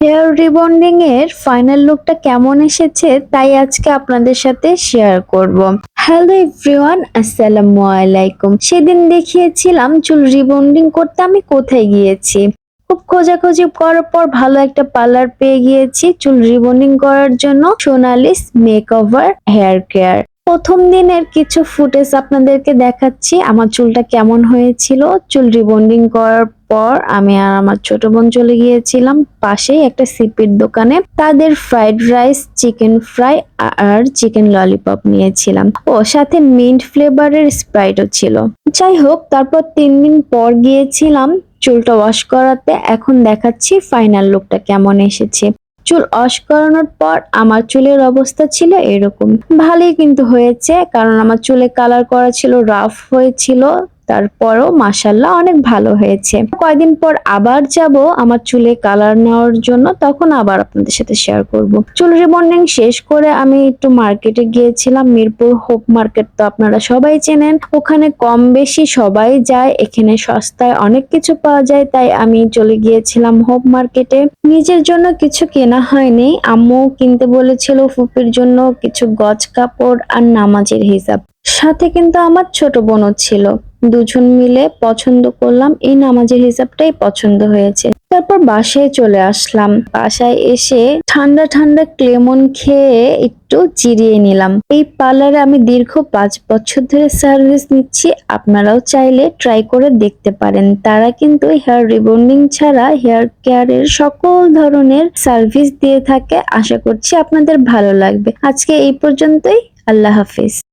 Hair rebonding এর final লুকটা কেমন এসেছে তাই আজকে আপনাদের সাথে শেয়ার করব। হ্যালো এভরিওয়ান, আসসালামু আলাইকুম। সেদিন দেখিয়েছিলাম চুল রিবন্ডিং করতে আমি কোথায় গিয়েছি। খুব খোঁজাখুঁজি করার পর ভালো একটা পার্লার পেয়ে গিয়েছি চুল রিবন্ডিং করার জন্য, সোনালিস মেকওভার হেয়ার কেয়ার। প্রথম দিনের কিছু ফুটেজ আপনাদেরকে দেখাচ্ছি আমার চুলটা কেমন হয়েছিল। চুল রিবন্ডিং করার পর আমি আর আমার ছোট বোন চলে গিয়েছিলাম পাশেই একটা সিপির দোকানে। তাদের ফ্রাইড রাইস, চিকেন ফ্রাই আর চিকেন ললিপপ নিয়েছিলাম, ও সাথে মিন্ট ফ্লেভারের স্প্রাইটও ছিল। যাই হোক, তারপর 3 দিন পর গিয়েছিলাম চুলটা ওয়াশ করাতে। এখন দেখাচ্ছি ফাইনাল লুকটা কেমন এসেছে। চুল ওয়াশ করানোর পর আমার চুলের অবস্থা ছিল এরকম। ভালোই কিন্তু হয়েছে, কারণ আমার চুলে কালার করা ছিল, রাফ হয়েছিল, তারপরও মাশাল্লাহ অনেক ভালো হয়েছে। কয়দিন পর আবার যাব আমার চুলে কালার নেওয়ার জন্য, তখন আবার আপনাদের সাথে শেয়ার করব। চুল রিবন্ডিং শেষ করে আমি একটু মার্কেটে গিয়েছিলাম। মিরপুর হোপ মার্কেট তো আপনারা সবাই চেনেন, ওখানে কম বেশি সবাই যায়, এখানে সস্তায় অনেক কিছু পাওয়া যায়, তাই আমি চলে গিয়েছিলাম হোপ মার্কেটে। নিজের জন্য কিছু কেনা হয়নি, আম্মু কিনতে বলেছিল ফুপির জন্য কিছু গজ কাপড় আর নামাজের হিসাব। সাথে কিন্তু আমার ছোট বোনও ছিল, দুজন মিলে পছন্দ করলাম, এই নামাজের হিসাবটাই পছন্দ হয়েছে। তারপর বাসায় চলে আসলাম। বাসায় এসে ঠান্ডা ঠান্ডা ক্লেমন খেয়ে একটু জিরিয়ে নিলাম। এই পার্লারে আমি দীর্ঘ 5 বছর ধরে সার্ভিস নিচ্ছি, আপনারাও চাইলে ট্রাই করে দেখতে পারেন। তারা কিন্তু হেয়ার রিবন্ডিং ছাড়া হেয়ার কেয়ারের সকল ধরনের সার্ভিস দিয়ে থাকে। আশা করছি আপনাদের ভালো লাগবে। আজকে এই পর্যন্তই, আল্লাহ হাফিজ।